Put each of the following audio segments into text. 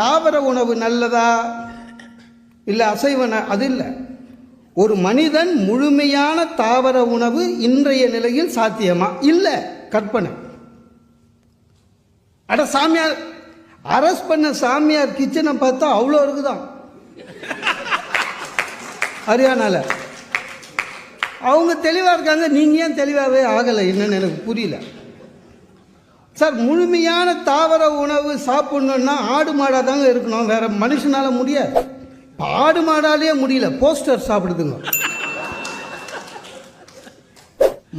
தாவர உணவு நல்லதா இல்லை அசைவ அது இல்லை. ஒரு மனிதன் முழுமையான தாவர உணவு இன்றைய நிலையில் சாத்தியமா? இல்லை, கற்பனை. அட சாமியார் அரஸ்ட் பண்ண சாமியார் கிச்சனை பார்த்தா அவ்வளோ இருக்குதான் ஹரியானால. அவங்க தெளிவாக இருக்காங்க, நீங்கள் ஏன் தெளிவாகவே ஆகலை? என்னன்னு எனக்கு புரியல சார். முழுமையான தாவர உணவு சாப்பிடணுன்னா ஆடு மாடாக தாங்க இருக்கணும், வேற மனுஷனால முடியாது. ஆடு மாடாலே முடியல, போஸ்டர் சாப்பிடுதுங்க.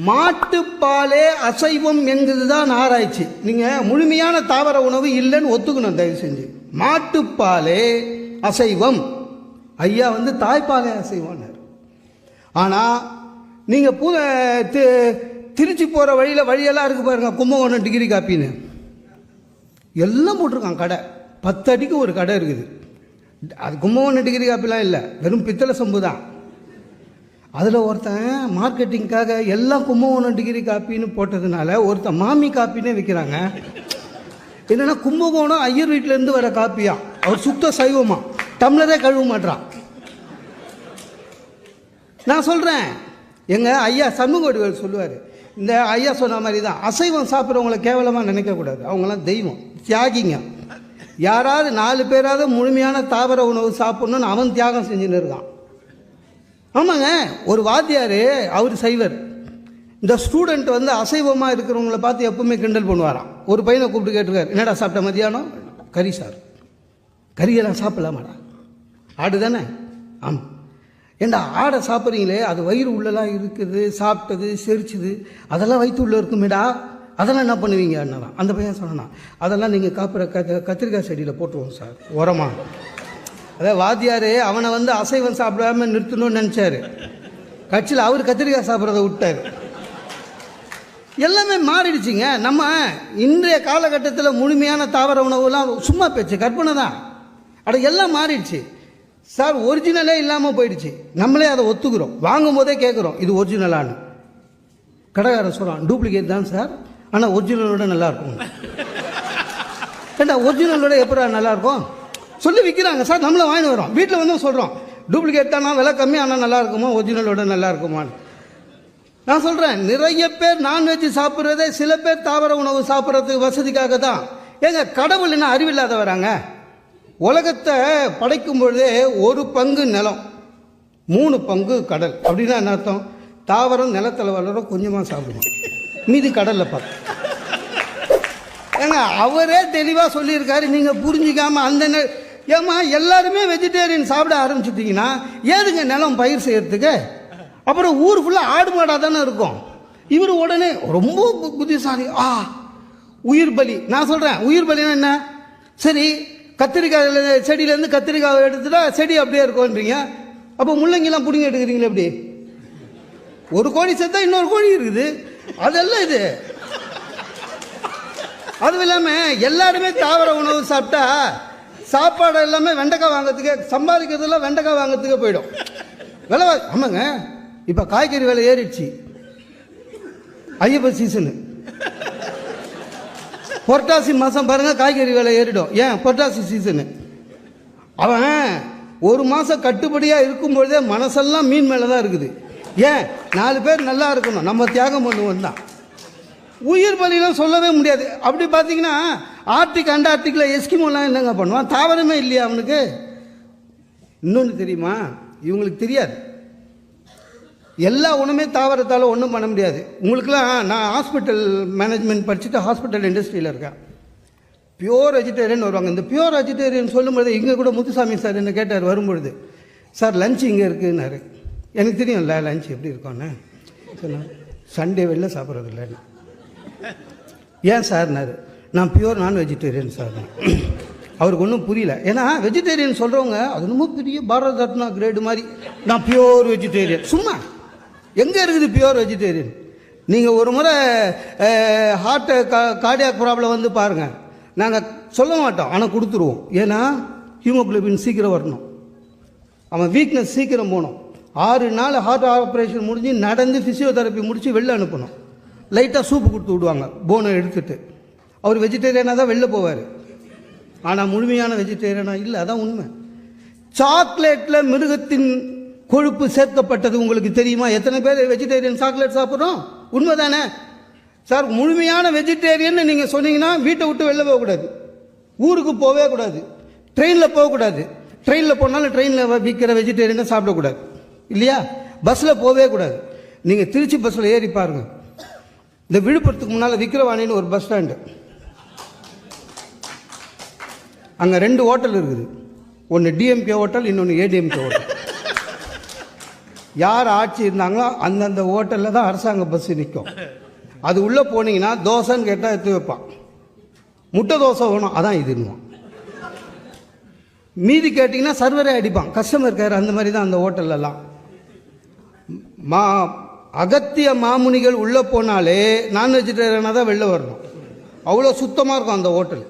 மாட்டுப்பாலே அசைவம் என்கிறது தான் ஆராய்ச்சி. நீங்கள் முழுமையான தாவர உணவு இல்லைன்னு ஒத்துக்கணும் தயவு செஞ்சு. மாட்டுப்பாலே அசைவம், ஐயா வந்து தாய்ப்பாலே அசைவம்னார். ஆனால் நீங்கள் திருச்சி போகிற வழியெல்லாம் இருக்கு பாருங்க, கும்பகோணம் டிகிரி காப்பின்னு எல்லாம் போட்டிருக்காங்க கடை. 10 அடிக்கு ஒரு கடை இருக்குது. அது கும்பகோணம் டிகிரி காப்பிலாம் இல்லை, வெறும் பித்தளை சொம்பு தான். அதில் ஒருத்தன் மார்க்கெட்டிங்காக எல்லாம் கும்பகோணம் டிகிரி காப்பின்னு போட்டதுனால ஒருத்தன் மாமி காப்பின்னே விற்கிறாங்க. என்னென்னா கும்பகோணம் ஐயர் வீட்டிலேருந்து வர காப்பியா, அவர் சுத்த சைவமா, டம்ளரே கழுவ மாட்டான். நான் சொல்கிறேன், எங்கள் ஐயா சண்முகவடிவேல் சொல்லுவார், இந்த ஐயா சொன்ன மாதிரி தான் அசைவம் சாப்பிட்றவங்கள கேவலமாக நினைக்கக்கூடாது. அவங்களாம் தெய்வம், தியாகிங்க. யாராவது 4 பேராவது முழுமையான தாவர உணவு சாப்பிட்ணுன்னு அவன் தியாகம் செஞ்சுன்னு இருக்கான். ஆமாங்க, ஒரு வாத்தியார் அவர் சைவர், இந்த ஸ்டூடெண்ட் வந்து அசைவமாக இருக்கிறவங்கள பார்த்து எப்பவுமே கிண்டல் பண்ணுவாராம். ஒரு பையனை கூப்பிட்டு கேட்டிருக்காரு, என்னடா சாப்பிட்ட மதியானம்? கறி சார். கறியெல்லாம் சாப்பிடலாமாடா? ஆடு தானே? ஆமாம். ஏண்டா ஆடை சாப்பிட்றீங்களே, அது வயிறு உள்ளலாம் இருக்குது, சாப்பிட்டது செரிச்சுது, அதெல்லாம் வயிற்று உள்ள இருக்குமேடா, அதெல்லாம் என்ன பண்ணுவீங்க? அண்ணாதான் அந்த பையன் சொன்னான், அதெல்லாம் நீங்கள் காப்புற கத்திரிக்காய் செடியில் போட்டுருவோம் சார் உரமா. அதாவது வாத்தியார் அவனை வந்து அசைவம் சாப்பிடாம நிறுத்தணும்னு நினச்சாரு, கட்சியில் அவர் கத்திரிக்காய் சாப்பிட்றத விட்டார். எல்லாமே மாறிடுச்சுங்க. நம்ம இன்றைய காலகட்டத்தில் முழுமையான தாவர உணவுலாம் சும்மா பேச்சு, கற்பனை தான். அட எல்லாம் மாறிடுச்சு சார், ஒரிஜினலே இல்லாமல் போயிடுச்சு. நம்மளே அதை ஒத்துக்கிறோம், வாங்கும் போதே கேட்குறோம் இது ஒரிஜினலான்னு. கடைக்காரன் சொல்கிறான் டூப்ளிகேட் தான் சார், ஆனால் ஒரிஜினலோட நல்லாயிருக்கும். ஏண்டா ஒரிஜினலோட எப்படா நல்லாயிருக்கும் சொல்லி விற்கிறாங்க சார். நம்மளை வாங்கிட்டு வரோம், வீட்டில் வந்து சொல்கிறோம் டூப்ளிகேட் தானா, விலை கம்மி, ஆனால் நல்லா இருக்குமா, ஒரிஜினலோட நல்லா இருக்குமான்னு. நான் சொல்கிறேன், நிறைய பேர் நான்வெஜ் சாப்பிட்றதே சில பேர் தாவர உணவு சாப்பிட்றதுக்கு வசதிக்காக தான். ஏங்க கடவுள் என்ன அறிவில்லாத வராங்க? உலகத்தை படைக்கும் பொழுதே 1 பங்கு நிலம், 3 பங்கு கடல். அப்படின்னா என்ன அர்த்தம்? தாவரம் நிலத்தில் வளர கொஞ்சமாக சாப்பிடுவோம், மீதி கடலில் பார்த்து. ஏங்க அவரே தெளிவாக சொல்லியிருக்காரு, நீங்கள் புரிஞ்சிக்காமல் அந்த ஏமா எல்லாருமே வெஜிடேரியன் சாப்பிட ஆரம்பிச்சுட்டிங்கன்னா ஏதுங்க நிலம் பயிர் செய்யறதுக்கு? அப்புறம் ஊர் ஃபுல்லாக ஆடு மாடாக தானே இருக்கும். இவர் உடனே ரொம்ப புத்திசாலி, உயிர் பலி. நான் சொல்கிறேன், உயிர் பலினா என்ன? சரி, கத்திரிக்காய் செடியிலேருந்து கத்திரிக்காய் எடுத்துட்டா செடி அப்படியே இருக்கும்ன்றீங்க, அப்போ முள்ளங்கிலாம் பிடிங்க எடுக்கிறீங்களே எப்படி? ஒரு கோழி செத்தா இன்னொரு கோழி இருக்குது, அதெல்லாம் இது. அதுவும் இல்லாமல் எல்லாருமே தாவர உணவு சாப்பிட்டா சாப்பாடு எல்லாமே வெண்டைக்காய் வாங்கிறதுக்கே, சம்பாதிக்கிறதுலாம் வெண்டைக்காய் வாங்கிறதுக்கே போயிடும். விலை ஆமாங்க, இப்போ காய்கறி விலை ஏறிடுச்சு. ஐயப்ப சீசனு, புரட்டாசி மாதம் பாருங்கள் காய்கறி விலை ஏறிடும். ஏன்? புரட்டாசி சீசனு. அவன் 1 மாதம் கட்டுப்படியாக இருக்கும்பொழுதே மனசெல்லாம் மீன் மேலே தான் இருக்குது. ஏன்? 4 பேர் நல்லா இருக்கணும், நம்ம தியாகம் பண்ணுவோம் தான். உயிர் பலிலாம் சொல்லவே முடியாது. அப்படி பார்த்தீங்கன்னா ஆர்டிக் அண்டார்டிக்கில் எஸ்கிமோலாம் என்னங்க பண்ணுவான்? தாவரமே இல்லையா அவனுக்கு? இன்னொன்று தெரியுமா, இவங்களுக்கு தெரியாது. எல்லா உணவுமே தாவரத்தால் ஒன்றும் பண்ண முடியாது. உங்களுக்குலாம் நான் ஹாஸ்பிட்டல் மேனேஜ்மெண்ட் படிச்சுட்டு ஹாஸ்பிட்டல் இண்டஸ்ட்ரியில் இருக்கேன். பியூர் வெஜிடேரியன் வருவாங்க. இந்த பியூர் வெஜிடேரியன் சொல்லும்போது இங்கே கூட முத்துசாமி சார் என்ன கேட்டார் வரும்பொழுது, சார் லஞ்ச் இங்கே இருக்குன்னாரு. எனக்கு தெரியும்ல லஞ்ச் எப்படி இருக்கும்னு சொன்னேன். சண்டே வெளில சாப்பிட்றது இல்லைன்னு. ஏன் சார்னாரு? நான் பியூர் நான் வெஜிடேரியன் சார். அவருக்கு ஒன்றும் புரியல. ஏன்னா வெஜிடேரியன் சொல்கிறவங்க அது ரொம்ப பெரிய பாரத ரத்னா கிரேடு மாதிரி. நான் பியூர் வெஜிடேரியன். சும்மா எங்கே இருக்குது பியூர் வெஜிடேரியன்? நீங்கள் ஒரு முறை ஹார்ட்டு கார்டியாக் ப்ராப்ளம் வந்து பாருங்கள். நாங்கள் சொல்ல மாட்டோம், ஆனால் கொடுத்துருவோம். ஏன்னா ஹீமோக்ளோபின் சீக்கிரம் வரணும், அவன் வீக்னஸ் சீக்கிரம் போகணும். 6 நாள் ஹார்ட் ஆப்ரேஷன் முடிஞ்சு நடந்து ஃபிசியோதெரப்பி முடித்து வெளில அனுப்பணும். லைட்டாக சூப்பு கொடுத்து விடுவாங்க போனை எடுத்துகிட்டு. அவர் வெஜிடேரியனாக தான் வெளில போவார், ஆனால் முழுமையான வெஜிடேரியனாக இல்லை. அதான் உண்மை. சாக்லேட்டில் மிருகத்தின் கொழுப்பு சேர்க்கப்பட்டது உங்களுக்கு தெரியுமா? எத்தனை பேர் வெஜிடேரியன் சாக்லேட் சாப்பிட்றோம்? உண்மை தானே சார்? முழுமையான வெஜிடேரியன் நீங்கள் சொன்னீங்கன்னா வீட்டை விட்டு வெளில போகக்கூடாது, ஊருக்கு போகவே கூடாது, ட்ரெயினில் போகக்கூடாது. ட்ரெயினில் போனாலும் ட்ரெயினில் விற்கிற வெஜிடேரியனை சாப்பிடக்கூடாது இல்லையா? பஸ்ஸில் போகவே கூடாது. நீங்கள் திருச்சி பஸ்ஸில் ஏறி பாருங்கள். இந்த விழுப்புரத்துக்கு முன்னால் விக்கிரவாணின்னு ஒரு பஸ் ஸ்டாண்டு, அங்கே 2 ஹோட்டல் இருக்குது. ஒன்று டிஎம்கே ஹோட்டல், இன்னொன்று ஏடிஎம்கே ஹோட்டல். யார் ஆட்சி இருந்தாங்களோ அந்தந்த ஹோட்டலில் தான் அரசாங்க பஸ் நிற்கும். அது உள்ளே போனீங்கன்னா தோசைன்னு கேட்டால் எடுத்து வைப்பான், முட்டை தோசை வேணும், அதான் இதுன்னுவான். மீதி கேட்டிங்கன்னா சர்வரே அடிப்பான், கஸ்டமர் கேர். அந்த மாதிரி தான் அந்த ஹோட்டல்லாம். அகத்திய மாமுனிகள் உள்ளே போனாலே நான் வெஜிடேரியனாக தான் வெளில வரணும், அவ்வளோ சுத்தமாக இருக்கும் அந்த ஹோட்டல்.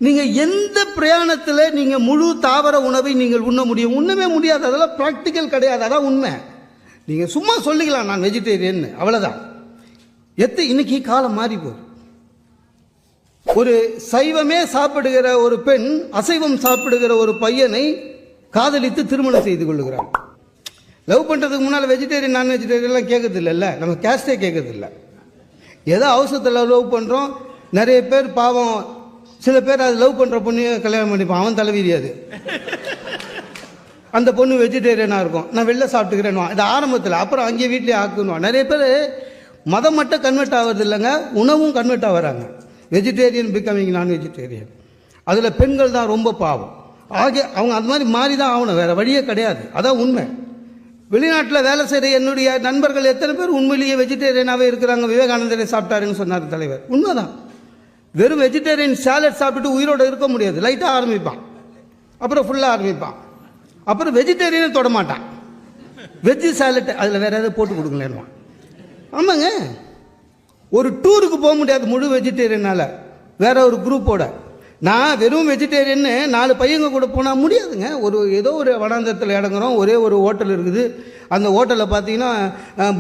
நீங்கள் எந்த பிரயாணத்தில் நீங்கள் முழு தாவர உணவை நீங்கள் உண்ண முடியும்? உண்ணவே முடியாது, அதெல்லாம் ப்ராக்டிக்கல் கிடையாது. அதான் உண்மை. நீங்கள் சும்மா சொல்லிக்கலாம் நான் வெஜிடேரியன், அவ்வளோதான். இன்னைக்கு காலம் மாறி போகுது. ஒரு சைவமே சாப்பிடுகிற ஒரு பெண் அசைவம் சாப்பிடுகிற ஒரு பையனை காதலித்து திருமணம் செய்து கொள்ளுகிறார். லவ் பண்ணுறதுக்கு முன்னால் வெஜிடேரியன் நான் வெஜிடேரியன்லாம் கேட்கறது இல்லைல்ல, நம்ம கேஸ்டே கேட்கறது இல்லை. ஏதோ அவசரத்தில் லவ் பண்ணுறோம். நிறைய பேர் பாவம், சில பேர் அது லவ் பண்ணுற பொண்ணையே கல்யாணம் பண்ணிப்பான், அவன் தலைவிதி. அது அந்த பொண்ணு வெஜிடேரியனாக இருக்கும், நான் வெளில சாப்பிட்டுக்கிறேன்னுவா. இது ஆரம்பத்தில், அப்புறம் அங்கேயே வீட்லேயே ஆக்குன்னுவான். நிறைய பேர் மதம் மட்டும் கன்வெர்ட் ஆகிறது இல்லைங்க, உணவும் கன்வெர்ட் ஆகிறாங்க. வெஜிடேரியன் பிகமிங் நான் வெஜிடேரியன். அதில் பெண்கள் தான் ரொம்ப பாவம். அவங்க அந்த மாதிரி மாறி தான் ஆகணும், வேறு வழியே கிடையாது. அதான் உண்மை. வெளிநாட்டில் வேலை செய்கிற என்னுடைய நண்பர்கள் எத்தனை பேர் உண்மையிலேயே வெஜிடேரியனாகவே இருக்கிறாங்க. விவேகானந்தரை சாப்பிட்டாருன்னு சொன்னார் தலைவர், உண்மைதான். வெறும் வெஜிடேரியன் சாலட் சாப்பிட்டுட்டு உயிரோடு இருக்க முடியாது. லைட்டாக ஆரம்பிப்பான், அப்புறம் ஃபுல்லாக ஆரம்பிப்பான், அப்புறம் வெஜிடேரியனை தொட மாட்டான். வெஜ்ஜு சாலட் அதில் வேறு எதாவது போட்டு கொடுக்கலன்னுவான். ஆமாங்க, ஒரு டூருக்கு போக முடியாது முழு வெஜிடேரியனால், வேற ஒரு குரூப்போட. நான் வெறும் வெஜிடேரியன்னு 4 பையங்க கூட போனால் முடியாதுங்க. ஏதோ ஒரு வனாந்தரத்தில் இடங்குறோம், ஒரே ஒரு ஹோட்டல் இருக்குது. அந்த ஹோட்டலில் பார்த்தீங்கன்னா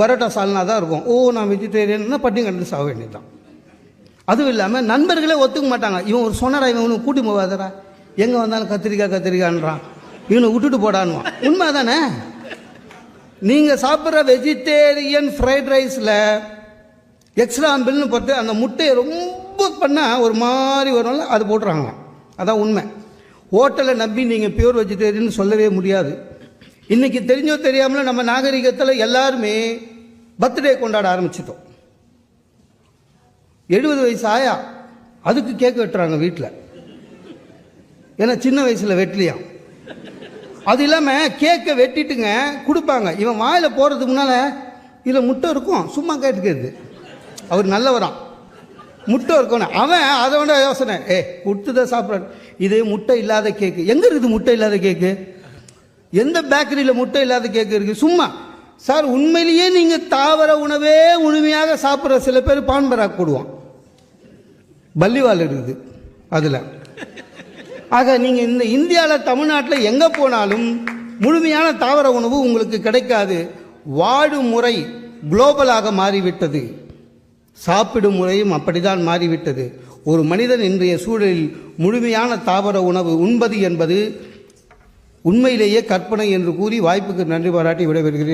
பரோட்டா சால்னா தான் இருக்கும். ஓ, நான் வெஜிடேரியன்னா பட்டி கண்டு சாக வேண்டியது தான். அதுவும் இல்லாமல் நண்பர்களே ஒத்துக்க மாட்டாங்க. இவன் ஒரு சொன்னரா, இவனுக்கு கூட்டி போகாதரா, எங்கே வந்தாலும் கத்திரிக்காய்ன்றான், இவனை விட்டுட்டு போடான்னுவான். உண்மை தானே? நீங்கள் சாப்பிட்ற வெஜிடேரியன் ஃப்ரைட் ரைஸில் எக்ஸ்ட்ராம்பிள்னு பார்த்து அந்த முட்டையை ரொம்ப பண்ணால் ஒரு மாதிரி வரும்ல, அது போட்டுறாங்க. அதான் உண்மை. ஹோட்டலை நம்பி நீங்கள் பியூர் வெஜிடேரியன் சொல்லவே முடியாது. இன்றைக்கி தெரிஞ்சோ தெரியாமல நம்ம நாகரிகத்தில் எல்லாருமே பர்த்டே கொண்டாட ஆரம்பிச்சிட்டோம். 70 வயசு ஆயா அதுக்கு கேக் வெட்டுறாங்க வீட்டில், ஏன்னா சின்ன வயசில் வெட்டலையாம். அது இல்லாமல் கேக்கை வெட்டிட்டுங்க கொடுப்பாங்க. இவன் வாயில் போகிறதுக்கு முன்னால் இதில் முட்டை இருக்கும், சும்மா கேட்டுக்கிறது. அவர் நல்லவரான், முட்டை இருக்கணும். அவன் அதை விட யோசனை, கொடுத்துதான் சாப்பிட்றான். இது முட்டை இல்லாத கேக்கு. எங்கே இருக்குது முட்டை இல்லாத கேக்கு? எந்த பேக்கரியில் முட்டை இல்லாத கேக்கு இருக்குது? சும்மா சார், உண்மையிலேயே நீங்கள் தாவர உணவே முழுமையாக சாப்பிட்ற சில பேர் பான் பராக் போடுவான், பல்லிவால் இருக்குது அதில். ஆக நீங்கள் இந்த இந்தியாவில் தமிழ்நாட்டில் எங்கே போனாலும் முழுமையான தாவர உணவு உங்களுக்கு கிடைக்காது. வாழும் முறை குளோபலாக மாறிவிட்டது, சாப்பிடும் முறையும் அப்படித்தான் மாறிவிட்டது. ஒரு மனிதன் இன்றைய சூழலில் முழுமையான தாவர உணவு உண்பது என்பது உண்மையிலேயே கற்பனை என்று கூறி வாய்ப்புக்கு நன்றி பாராட்டி விடைபெறுகிறேன்.